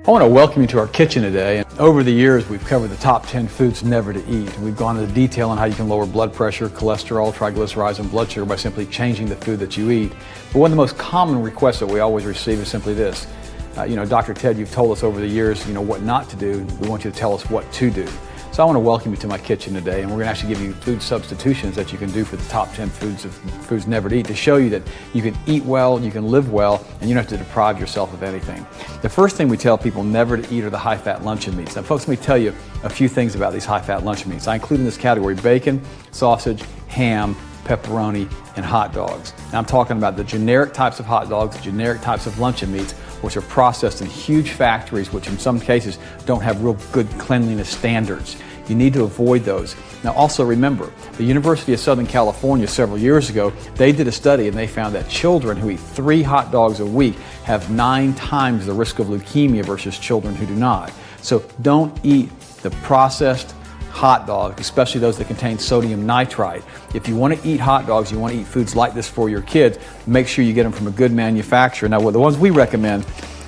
I want to welcome you to our kitchen today. Over the years, we've covered the top 10 foods never to eat. We've gone into detail on how you can lower blood pressure, cholesterol, triglycerides, and blood sugar by simply changing the food that you eat. But one of the most common requests that we always receive is simply this. Dr. Ted, you've told us over the years, what not to do. We want you to tell us what to do. So I want to welcome you to my kitchen today, and we're going to actually give you food substitutions that you can do for the top 10 foods never to eat to show you that you can eat well, you can live well, and you don't have to deprive yourself of anything. The first thing we tell people never to eat are the high-fat luncheon meats. Now, folks, let me tell you a few things about these high-fat luncheon meats. I include in this category bacon, sausage, ham, pepperoni, and hot dogs. Now, I'm talking about the generic types of hot dogs, the generic types of luncheon meats, which are processed in huge factories, which in some cases don't have real good cleanliness standards. You need to avoid those. Now, also remember, the University of Southern California several years ago, they did a study and they found that children who eat 3 hot dogs a week have 9 times the risk of leukemia versus children who do not. So don't eat the processed hot dogs, especially those that contain sodium nitrite. If you want to eat hot dogs, you want to eat foods like this for your kids, make sure you get them from a good manufacturer. Now, the ones we recommend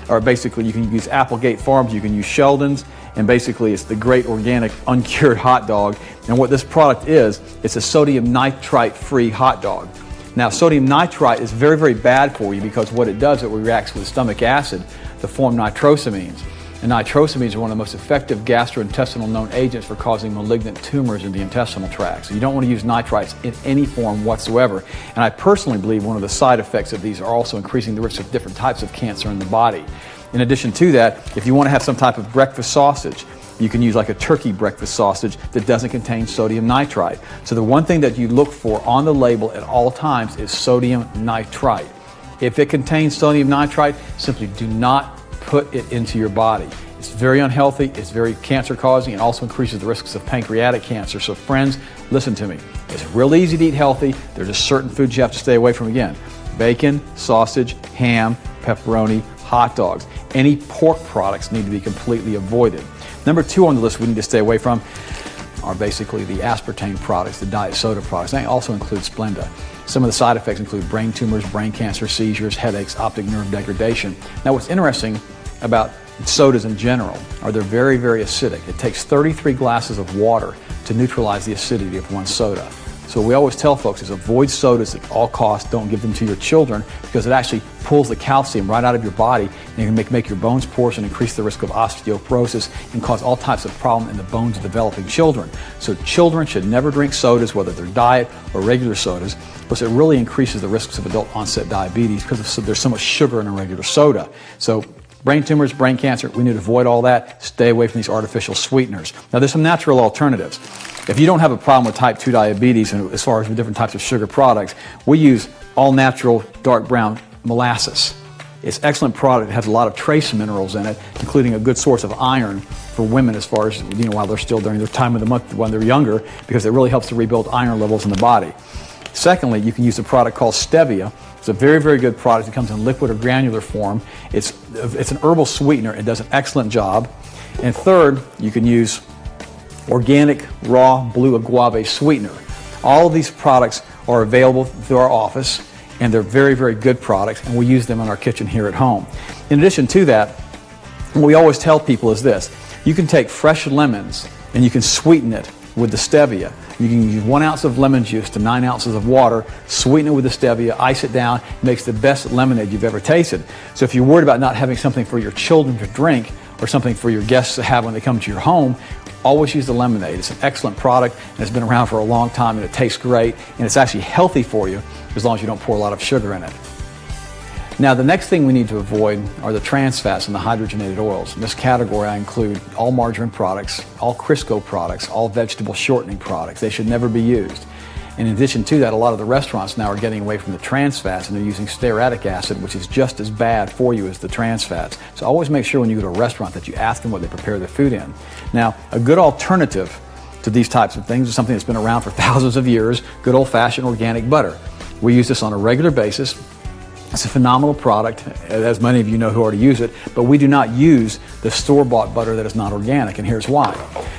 are basically, you can use Applegate Farms, you can use Sheldon's, and basically it's the great organic uncured hot dog. And what this product is, it's a sodium nitrite free hot dog. Now, sodium nitrite is very, very bad for you because what it does, it reacts with stomach acid to form nitrosamines. And nitrosamines are one of the most effective gastrointestinal known agents for causing malignant tumors in the intestinal tract. So you don't want to use nitrites in any form whatsoever. And I personally believe one of the side effects of these are also increasing the risk of different types of cancer in the body. In addition to that, if you want to have some type of breakfast sausage, you can use like a turkey breakfast sausage that doesn't contain sodium nitrite. So the one thing that you look for on the label at all times is sodium nitrite. If it contains sodium nitrite, simply do not put it into your body. It's very unhealthy, it's very cancer causing, and also increases the risks of pancreatic cancer. So friends, listen to me. It's real easy to eat healthy. There's just certain foods you have to stay away from again. Bacon, sausage, ham, pepperoni, hot dogs. Any pork products need to be completely avoided. Number 2 on the list we need to stay away from are basically the aspartame products, the diet soda products. They also include Splenda. Some of the side effects include brain tumors, brain cancer, seizures, headaches, optic nerve degradation. Now, what's interesting about sodas in general are they're very, very acidic. It takes 33 glasses of water to neutralize the acidity of one soda. So we always tell folks is avoid sodas at all costs. Don't give them to your children because it actually pulls the calcium right out of your body and can make your bones porous and increase the risk of osteoporosis and cause all types of problems in the bones of developing children. So children should never drink sodas, whether they're diet or regular sodas, because it really increases the risks of adult onset diabetes because there's so much sugar in a regular soda. So brain tumors, brain cancer, we need to avoid all that. Stay away from these artificial sweeteners. Now, there's some natural alternatives. If you don't have a problem with type 2 diabetes and as far as with different types of sugar products, we use all-natural dark brown molasses. It's an excellent product. It has a lot of trace minerals in it, including a good source of iron for women as far as, while they're still during their time of the month when they're younger, because it really helps to rebuild iron levels in the body. Secondly, you can use a product called stevia. It's a very, very good product. It comes in liquid or granular form. It's an herbal sweetener. It does an excellent job. And third, you can use organic raw blue agave sweetener. All of these products are available through our office, and they're very, very good products, and we use them in our kitchen here at home. In addition to that, what we always tell people is this. You can take fresh lemons and you can sweeten it with the stevia. You can use 1 ounce of lemon juice to 9 ounces of water, sweeten it with the stevia, ice it down. It makes the best lemonade you've ever tasted. So if you're worried about not having something for your children to drink or something for your guests to have when they come to your home, always use the lemonade. It's an excellent product, and it's been around for a long time, and it tastes great, and it's actually healthy for you as long as you don't pour a lot of sugar in it. Now, the next thing we need to avoid are the trans fats and the hydrogenated oils. In this category, I include all margarine products, all Crisco products, all vegetable shortening products. They should never be used. In addition to that, a lot of the restaurants now are getting away from the trans fats, and they're using stearic acid, which is just as bad for you as the trans fats. So always make sure when you go to a restaurant that you ask them what they prepare their food in. Now, a good alternative to these types of things is something that's been around for thousands of years, good old-fashioned organic butter. We use this on a regular basis. It's a phenomenal product, as many of you know who already use it, but we do not use the store-bought butter that is not organic, and here's why.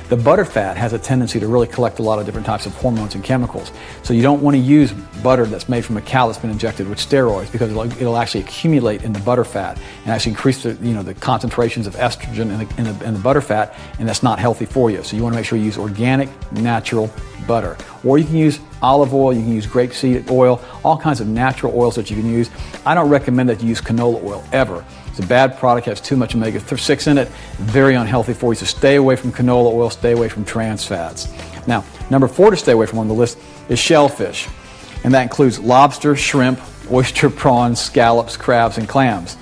The butterfat has a tendency to really collect a lot of different types of hormones and chemicals. So you don't want to use butter that's made from a cow that's been injected with steroids, because it'll actually accumulate in the butterfat and actually increase the concentrations of estrogen in the butterfat, and that's not healthy for you. So you want to make sure you use organic, natural butter. Or you can use olive oil, you can use grapeseed oil, all kinds of natural oils that you can use. I don't recommend that you use canola oil ever. It's a bad product, has too much omega-6 in it, very unhealthy for you. So stay away from canola oil, stay away from trans fats. Now, number 4 to stay away from on the list is shellfish. And that includes lobster, shrimp, oyster, prawns, scallops, crabs, and clams.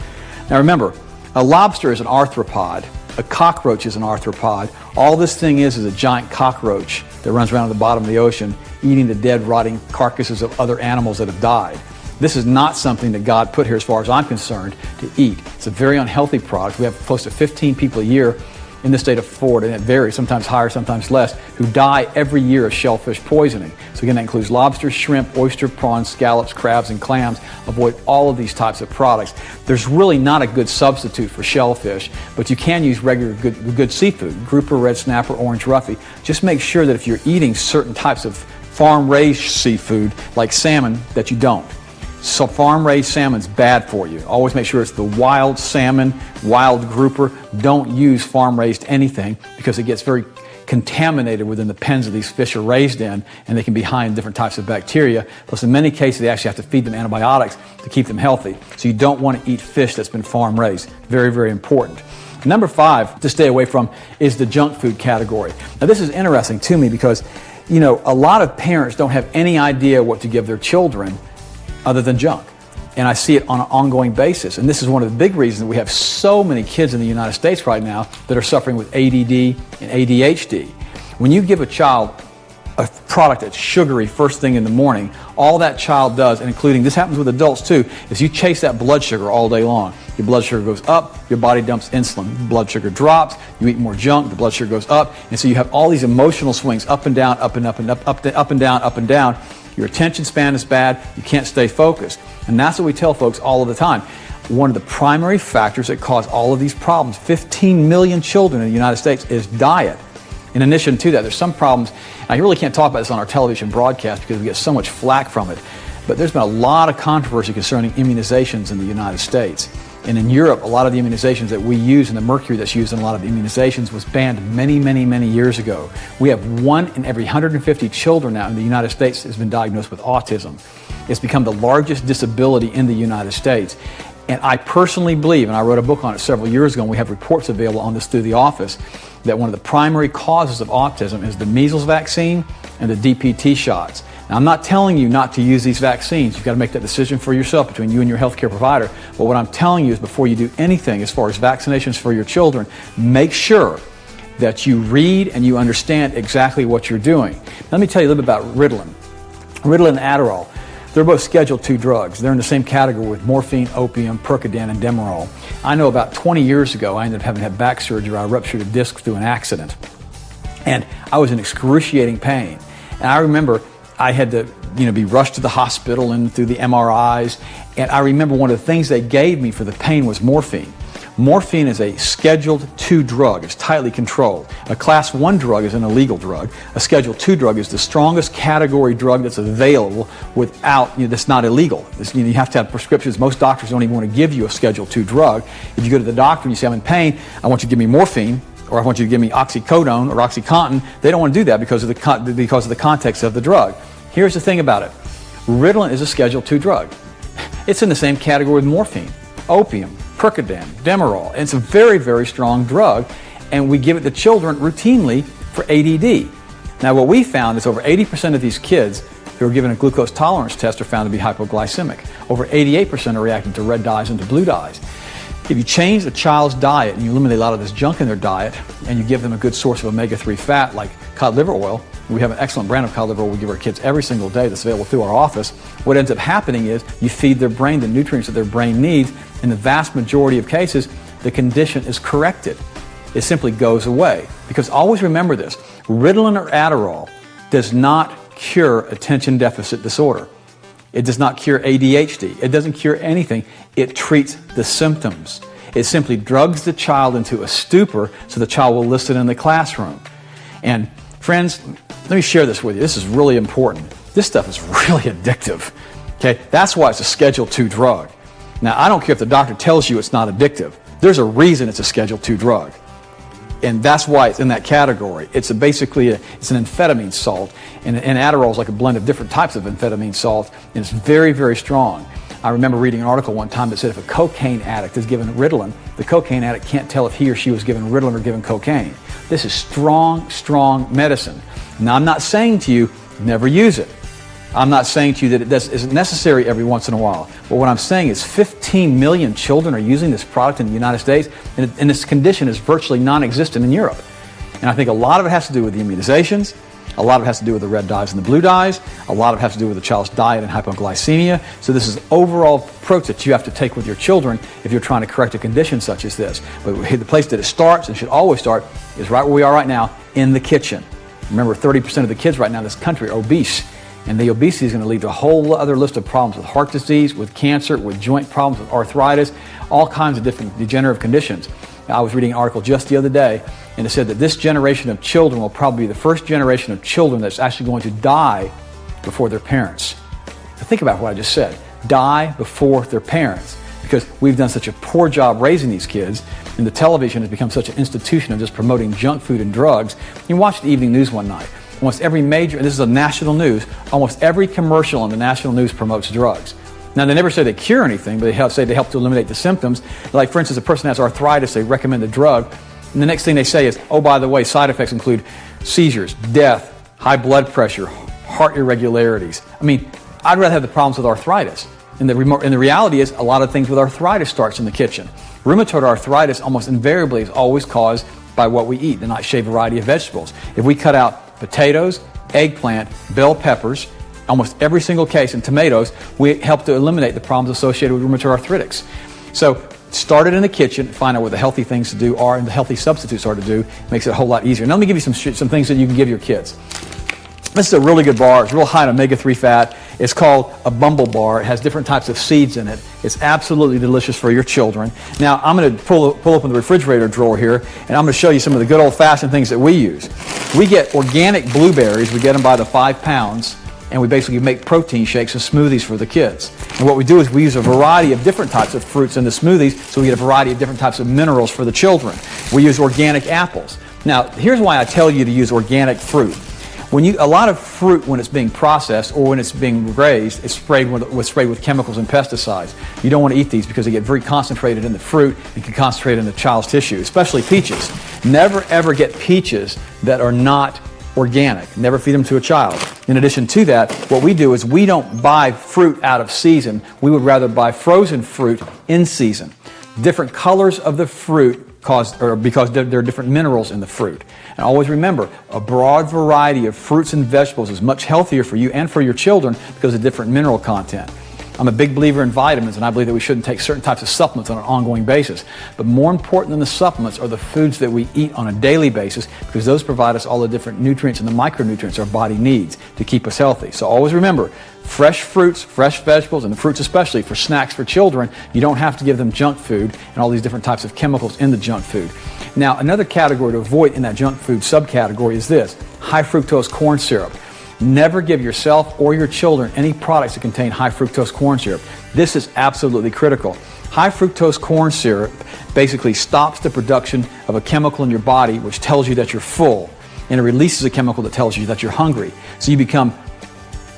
Now remember, a lobster is an arthropod. A cockroach is an arthropod. All this thing is a giant cockroach that runs around at the bottom of the ocean eating the dead, rotting carcasses of other animals that have died. This is not something that God put here, as far as I'm concerned, to eat. It's a very unhealthy product. We have close to 15 people a year in the state of Florida, and it varies, sometimes higher, sometimes less, who die every year of shellfish poisoning. So again, that includes lobster, shrimp, oyster, prawns, scallops, crabs, and clams. Avoid all of these types of products. There's really not a good substitute for shellfish, but you can use regular good seafood, grouper, red snapper, orange roughy. Just make sure that if you're eating certain types of farm-raised seafood, like salmon, that you don't. So farm-raised salmon's bad for you. Always make sure it's the wild salmon, wild grouper. Don't use farm-raised anything, because it gets very contaminated within the pens that these fish are raised in, and they can be high in different types of bacteria. Plus, in many cases, they actually have to feed them antibiotics to keep them healthy. So you don't want to eat fish that's been farm-raised. Very, very important. Number 5 to stay away from is the junk food category. Now, this is interesting to me because, you know, a lot of parents don't have any idea what to give their children other than junk. And I see it on an ongoing basis. And this is one of the big reasons that we have so many kids in the United States right now that are suffering with ADD and ADHD. When you give a child a product that's sugary first thing in the morning, all that child does, and including, this happens with adults too, is you chase that blood sugar all day long. Your blood sugar goes up, your body dumps insulin. Blood sugar drops, you eat more junk, the blood sugar goes up, and so you have all these emotional swings up and down, up and up and up, up and down, up and down. Your attention span is bad, you can't stay focused. And that's what we tell folks all of the time. One of the primary factors that cause all of these problems, 15 million children in the United States, is diet. In addition to that, there's some problems, and I really can't talk about this on our television broadcast because we get so much flack from it, but there's been a lot of controversy concerning immunizations in the United States. And in Europe, a lot of the immunizations that we use and the mercury that's used in a lot of immunizations was banned many, many, many years ago. We have 1 in every 150 children now in the United States has been diagnosed with autism. It's become the largest disability in the United States. And I personally believe, and I wrote a book on it several years ago, and we have reports available on this through the office, that one of the primary causes of autism is the measles vaccine and the DPT shots. Now, I'm not telling you not to use these vaccines. You've got to make that decision for yourself between you and your healthcare provider. But what I'm telling you is, before you do anything as far as vaccinations for your children, make sure that you read and you understand exactly what you're doing. Let me tell you a little bit about Ritalin. Ritalin and Adderall, they're both Schedule II drugs. They're in the same category with morphine, opium, Percodan, and Demerol. I know about 20 years ago, I ended up having to have back surgery. I ruptured a disc through an accident. And I was in excruciating pain. And I remember I had to, be rushed to the hospital and through the MRIs. And I remember one of the things they gave me for the pain was morphine. Morphine is a Scheduled II drug. It's tightly controlled. A Class I drug is an illegal drug. A Schedule II drug is the strongest category drug that's available without, that's not illegal. You have to have prescriptions. Most doctors don't even want to give you a Schedule II drug. If you go to the doctor and you say, I'm in pain, I want you to give me morphine, or I want you to give me oxycodone or OxyContin, they don't want to do that because of the context of the drug. Here's the thing about it. Ritalin is a Schedule II drug. It's in the same category with morphine, opium, Percodan, Demerol. And it's a very, very strong drug, and we give it to children routinely for ADD. Now, what we found is over 80% of these kids who are given a glucose tolerance test are found to be hypoglycemic. Over 88% are reacting to red dyes and to blue dyes. If you change a child's diet and you eliminate a lot of this junk in their diet, and you give them a good source of omega-3 fat like cod liver oil, we have an excellent brand of cod liver oil we give our kids every single day that's available through our office. What ends up happening is you feed their brain the nutrients that their brain needs. In the vast majority of cases, the condition is corrected. It simply goes away. Because always remember this, Ritalin or Adderall does not cure attention deficit disorder. It does not cure ADHD. It doesn't cure anything. It treats the symptoms. It simply drugs the child into a stupor so the child will listen in the classroom. And friends, let me share this with you. This is really important. This stuff is really addictive. Okay, that's why it's a Schedule II drug. Now, I don't care if the doctor tells you it's not addictive. There's a reason it's a Schedule II drug. And that's why it's in that category. It's an amphetamine salt, and Adderall is like a blend of different types of amphetamine salt, and it's very, very strong. I remember reading an article one time that said if a cocaine addict is given Ritalin, the cocaine addict can't tell if he or she was given Ritalin or given cocaine. This is strong, strong medicine. Now, I'm not saying to you, never use it. I'm not saying to you that it isn't necessary every once in a while. But what I'm saying is 15 million children are using this product in the United States, and this condition is virtually non-existent in Europe. And I think a lot of it has to do with the immunizations. A lot of it has to do with the red dyes and the blue dyes. A lot of it has to do with the child's diet and hypoglycemia. So this is an overall approach that you have to take with your children if you're trying to correct a condition such as this. But the place that it starts, and should always start, is right where we are right now, in the kitchen. Remember, 30% of the kids right now in this country are obese. And the obesity is going to lead to a whole other list of problems with heart disease, with cancer, with joint problems, with arthritis, all kinds of different degenerative conditions. I was reading an article just the other day, and it said that this generation of children will probably be the first generation of children that's actually going to die before their parents. Now think about what I just said. Die before their parents. Because we've done such a poor job raising these kids, and the television has become such an institution of just promoting junk food and drugs. You watch the evening news one night. Almost every major, and this is a national news, almost every commercial on the national news promotes drugs. Now, they never say they cure anything, but they say they help to eliminate the symptoms. Like, for instance, a person has arthritis, they recommend a drug, and the next thing they say is, oh, by the way, side effects include seizures, death, high blood pressure, heart irregularities. I mean, I'd rather have the problems with arthritis. And the reality is, a lot of things with arthritis starts in the kitchen. Rheumatoid arthritis almost invariably is always caused by what we eat, the nightshade variety of vegetables. If we cut out potatoes, eggplant, bell peppers, almost every single case, in tomatoes, we help to eliminate the problems associated with rheumatoid arthritis. So start it in the kitchen, find out what the healthy things to do are and the healthy substitutes are to do. Makes it a whole lot easier. Now let me give you some things that you can give your kids. This is a really good bar. It's real high in omega-3 fat. It's called a Bumble Bar. It has different types of seeds in it. It's absolutely delicious for your children. Now, I'm going to pull open the refrigerator drawer here, and I'm going to show you some of the good old-fashioned things that we use. We get organic blueberries. We get them by the 5 pounds, and we basically make protein shakes and smoothies for the kids. And what we do is we use a variety of different types of fruits in the smoothies, so we get a variety of different types of minerals for the children. We use organic apples. Now, here's why I tell you to use organic fruit. A lot of fruit, when it's being processed or when it's being raised, is sprayed with chemicals and pesticides. You don't want to eat these because they get very concentrated in the fruit and can concentrate in the child's tissue, especially peaches. Never ever get peaches that are not organic. Never feed them to a child. In addition to that, what we do is we don't buy fruit out of season. We would rather buy frozen fruit in season. Different colors of the fruit because there are different minerals in the fruit. And always remember, a broad variety of fruits and vegetables is much healthier for you and for your children because of different mineral content. I'm a big believer in vitamins, and I believe that we shouldn't take certain types of supplements on an ongoing basis. But more important than the supplements are the foods that we eat on a daily basis, because those provide us all the different nutrients and the micronutrients our body needs to keep us healthy. So always remember, fresh fruits, fresh vegetables, and the fruits especially for snacks for children. You don't have to give them junk food and all these different types of chemicals in the junk food. Now, another category to avoid in that junk food subcategory is this: high fructose corn syrup. Never give yourself or your children any products that contain high fructose corn syrup. This is absolutely critical. High fructose corn syrup basically stops the production of a chemical in your body which tells you that you're full, and it releases a chemical that tells you that you're hungry. So you become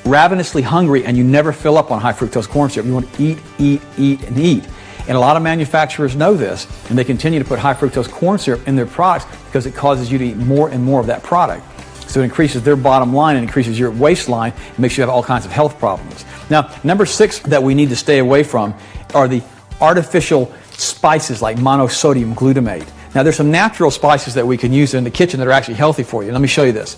ravenously hungry and you never fill up on high fructose corn syrup. You want to eat, eat, eat, and eat. And a lot of manufacturers know this, and they continue to put high fructose corn syrup in their products because it causes you to eat more and more of that product. So it increases their bottom line and increases your waistline and makes you have all kinds of health problems. Now, number 6 that we need to stay away from are the artificial spices like monosodium glutamate. Now, there's some natural spices that we can use in the kitchen that are actually healthy for you. Let me show you this.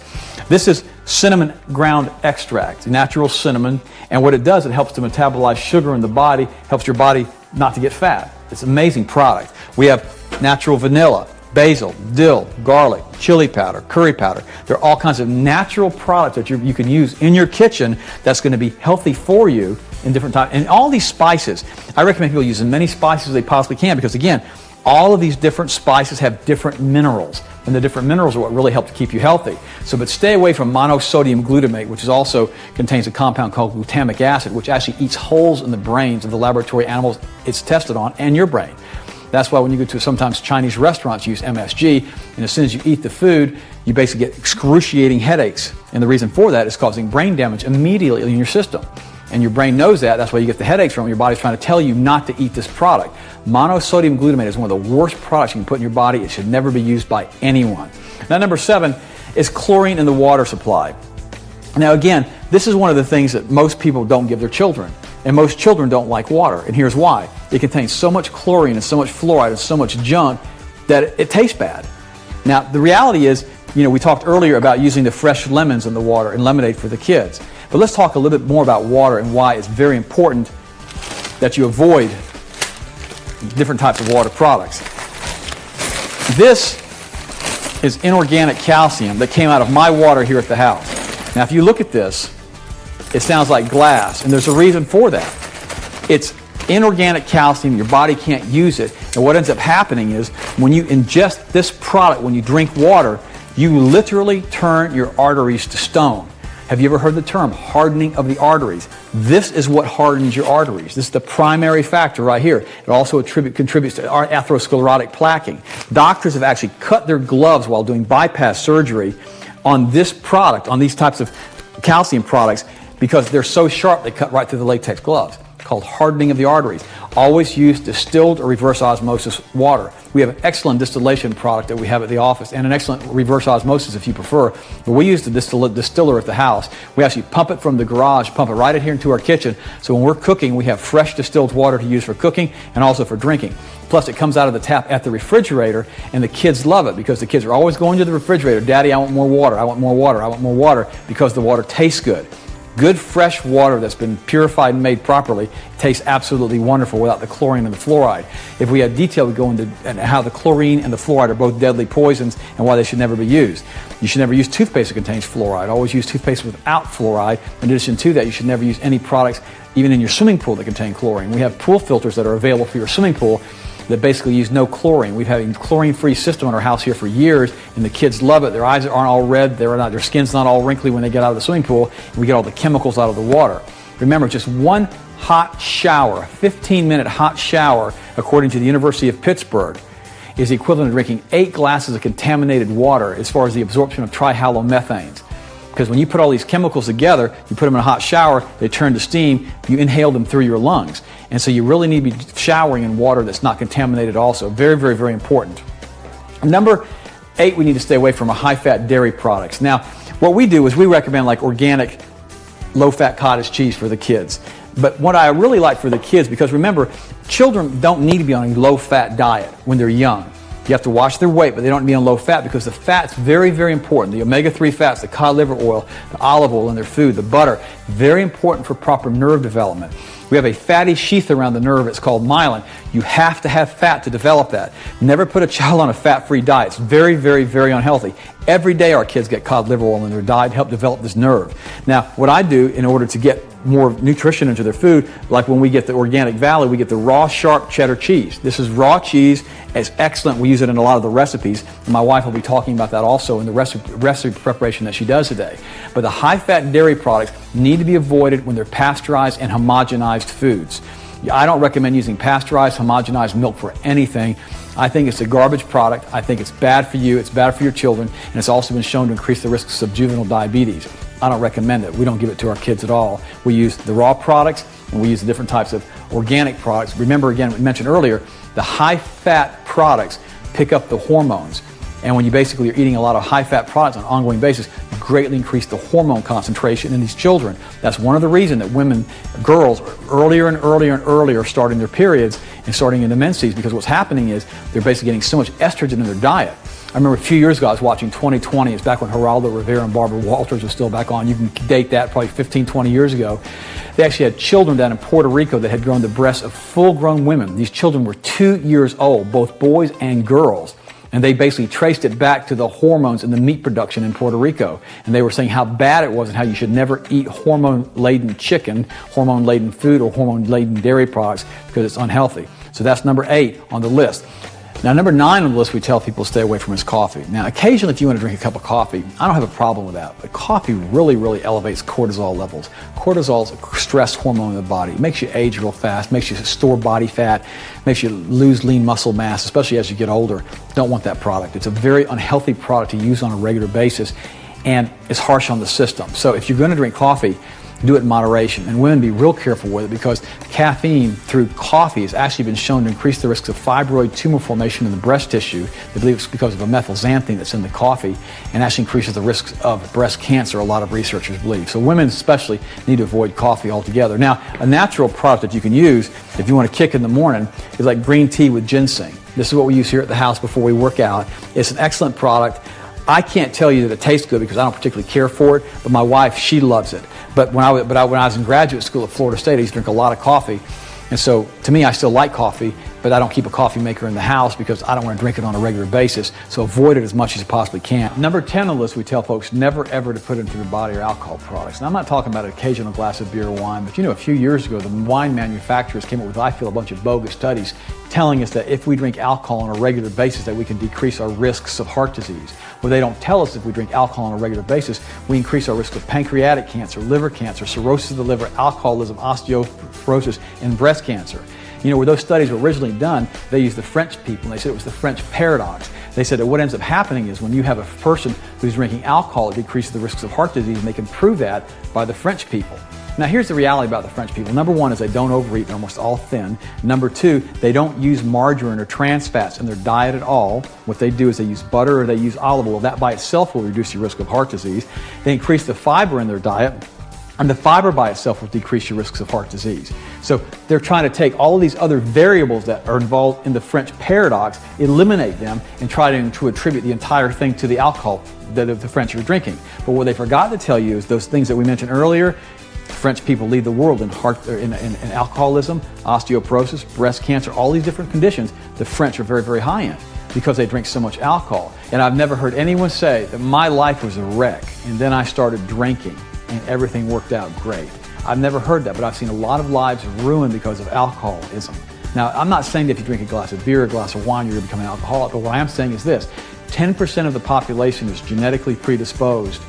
This is cinnamon ground extract, natural cinnamon, and what it does, it helps to metabolize sugar in the body, helps your body not to get fat. It's an amazing product. We have natural vanilla, basil, dill, garlic, chili powder, curry powder. There are all kinds of natural products that you can use in your kitchen that's going to be healthy for you in different times. And all these spices, I recommend people use as many spices as they possibly can because, again, all of these different spices have different minerals. and the different minerals are what really help to keep you healthy. But stay away from monosodium glutamate, which also contains a compound called glutamic acid, which actually eats holes in the brains of the laboratory animals it's tested on and your brain. That's why when you go to sometimes Chinese restaurants, you use MSG, and as soon as you eat the food, you basically get excruciating headaches. And the reason for that is causing brain damage immediately in your system. And your brain knows that. That's why you get the headaches from it. Your body's trying to tell you not to eat this product. Monosodium glutamate is one of the worst products you can put in your body. It should never be used by anyone. Now, number 7 is chlorine in the water supply. Now, again, this is one of the things that most people don't give their children. And most children don't like water. And here's why. It contains so much chlorine and so much fluoride and so much junk that it tastes bad. Now, the reality is, we talked earlier about using the fresh lemons in the water and lemonade for the kids. But let's talk a little bit more about water and why it's very important that you avoid different types of water products. This is inorganic calcium that came out of my water here at the house. Now, if you look at this, it sounds like glass, and there's a reason for that. It's inorganic calcium. Your body can't use it. And what ends up happening is when you ingest this product, when you drink water, you literally turn your arteries to stone. Have you ever heard the term hardening of the arteries? This is what hardens your arteries. This is the primary factor right here. It also contributes to atherosclerotic plaquing. Doctors have actually cut their gloves while doing bypass surgery on this product, on these types of calcium products, because they're so sharp they cut right through the latex gloves. It's called hardening of the arteries. Always use distilled or reverse osmosis water. We have an excellent distillation product that we have at the office and an excellent reverse osmosis if you prefer. But we use the distiller at the house. We actually pump it from the garage, pump it right in here into our kitchen. So when we're cooking, we have fresh distilled water to use for cooking and also for drinking. Plus, it comes out of the tap at the refrigerator, and the kids love it because the kids are always going to the refrigerator. Daddy, I want more water. I want more water. I want more water, because the water tastes good. Good fresh water that's been purified and made properly tastes absolutely wonderful without the chlorine and the fluoride. If we had detail, we'd go into how the chlorine and the fluoride are both deadly poisons and why they should never be used. You should never use toothpaste that contains fluoride. Always use toothpaste without fluoride. In addition to that, you should never use any products, even in your swimming pool, that contain chlorine. We have pool filters that are available for your swimming pool that basically use no chlorine. We've had a chlorine-free system in our house here for years, and the kids love it. Their eyes aren't all red, their skin's not all wrinkly when they get out of the swimming pool, and we get all the chemicals out of the water. Remember, just one hot shower, a 15-minute hot shower, according to the University of Pittsburgh, is the equivalent of drinking 8 glasses of contaminated water as far as the absorption of trihalomethanes. Because when you put all these chemicals together, you put them in a hot shower, they turn to steam, you inhale them through your lungs. And so you really need to be showering in water that's not contaminated also. Very, very, very important. Number 8, we need to stay away from high-fat dairy products. Now, what we do is we recommend like organic, low-fat cottage cheese for the kids. But what I really like for the kids, because remember, children don't need to be on a low-fat diet when they're young. You have to watch their weight, but they don't be on low fat, because the fat's very, very important. The omega-3 fats, the cod liver oil, the olive oil in their food, the butter, very important for proper nerve development. We have a fatty sheath around the nerve. It's called myelin. You have to have fat to develop that. Never put a child on a fat-free diet. It's very, very, very unhealthy. Every day our kids get cod liver oil in their diet to help develop this nerve. Now, what I do in order to get more nutrition into their food, like when we get the Organic Valley, we get the raw, sharp cheddar cheese. This is raw cheese. It's excellent. We use it in a lot of the recipes. And my wife will be talking about that also in the recipe preparation that she does today. But the high-fat dairy products need to be avoided when they're pasteurized and homogenized foods. I don't recommend using pasteurized, homogenized milk for anything. I think it's a garbage product. I think it's bad for you. It's bad for your children. And it's also been shown to increase the risks of juvenile diabetes. I don't recommend it. We don't give it to our kids at all. We use the raw products, and we use the different types of organic products. Remember, again, we mentioned earlier, the high-fat products pick up the hormones. And when you basically are eating a lot of high-fat products on an ongoing basis, you greatly increase the hormone concentration in these children. That's one of the reasons that girls, earlier and earlier and earlier starting their periods and starting into menses, because what's happening is they're basically getting so much estrogen in their diet. I remember a few years ago I was watching 2020. It's back when Geraldo Rivera and Barbara Walters was still back on. You can date that probably 15, 20 years ago. They actually had children down in Puerto Rico that had grown the breasts of full-grown women. These children were 2 years old, both boys and girls. And they basically traced it back to the hormones in the meat production in Puerto Rico. And they were saying how bad it was and how you should never eat hormone-laden chicken, hormone-laden food, or hormone-laden dairy products because it's unhealthy. So that's number 8 on the list. Now, number 9 on the list we tell people to stay away from is coffee. Now, occasionally if you want to drink a cup of coffee, I don't have a problem with that, but coffee really elevates cortisol levels. Cortisol is a stress hormone in the body. It makes you age real fast, makes you store body fat, makes you lose lean muscle mass, especially as you get older. Don't want that product. It's a very unhealthy product to use on a regular basis, and it's harsh on the system. So if you're going to drink coffee, do it in moderation. And women, be real careful with it, because caffeine through coffee has actually been shown to increase the risks of fibroid tumor formation in the breast tissue. They believe it's because of a methylxanthine that's in the coffee, and actually increases the risks of breast cancer, a lot of researchers believe. So women especially need to avoid coffee altogether. Now, a natural product that you can use if you want to kick in the morning is like green tea with ginseng. This is what we use here at the house before we work out. It's an excellent product. I can't tell you that it tastes good because I don't particularly care for it, but my wife, she loves it. But when I was in graduate school at Florida State, I used to drink a lot of coffee. And so, to me, I still like coffee, but I don't keep a coffee maker in the house because I don't want to drink it on a regular basis. So avoid it as much as you possibly can. Number 10 on the list, we tell folks never ever to put into their body or alcohol products. Now, I'm not talking about an occasional glass of beer or wine, but a few years ago, the wine manufacturers came up with, I feel, a bunch of bogus studies telling us that if we drink alcohol on a regular basis, that we can decrease our risks of heart disease. Well, they don't tell us if we drink alcohol on a regular basis, we increase our risk of pancreatic cancer, liver cancer, cirrhosis of the liver, alcoholism, osteoporosis, and breast cancer. Where those studies were originally done, they used the French people, and they said it was the French paradox. They said that what ends up happening is when you have a person who's drinking alcohol, it decreases the risks of heart disease, and they can prove that by the French people. Now, here's the reality about the French people. Number 1 is they don't overeat, they're almost all thin. Number 2, they don't use margarine or trans fats in their diet at all. What they do is they use butter or they use olive oil. That by itself will reduce your risk of heart disease. They increase the fiber in their diet, and the fiber by itself will decrease your risks of heart disease. So they're trying to take all of these other variables that are involved in the French paradox, eliminate them, and try to attribute the entire thing to the alcohol that the French are drinking. But what they forgot to tell you is those things that we mentioned earlier. French people lead the world in alcoholism, osteoporosis, breast cancer, all these different conditions. The French are very high in because they drink so much alcohol. And I've never heard anyone say that my life was a wreck and then I started drinking and everything worked out great. I've never heard that, but I've seen a lot of lives ruined because of alcoholism. Now, I'm not saying that if you drink a glass of beer or a glass of wine, you're going to become an alcoholic, but what I am saying is this: 10% of the population is genetically predisposed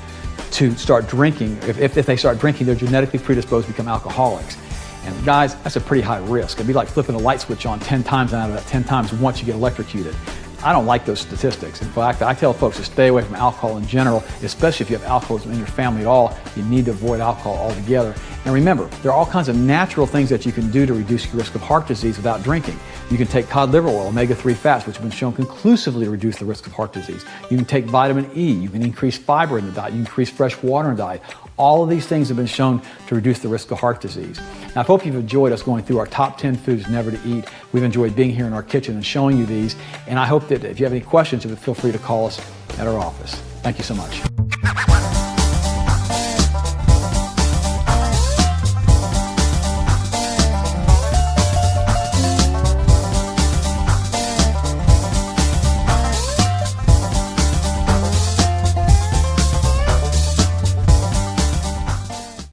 to start drinking. If they start drinking, they're genetically predisposed to become alcoholics. And guys, that's a pretty high risk. It'd be like flipping a light switch on 10 times, and out of that 10 times, once you get electrocuted. I don't like those statistics. In fact, I tell folks to stay away from alcohol in general, especially if you have alcoholism in your family at all. You need to avoid alcohol altogether. And remember, there are all kinds of natural things that you can do to reduce your risk of heart disease without drinking. You can take cod liver oil, omega-3 fats, which have been shown conclusively to reduce the risk of heart disease. You can take vitamin E. You can increase fiber in the diet. You can increase fresh water in the diet. All of these things have been shown to reduce the risk of heart disease. Now, I hope you've enjoyed us going through our top 10 foods never to eat. We've enjoyed being here in our kitchen and showing you these. And I hope that if you have any questions, you would feel free to call us at our office. Thank you so much.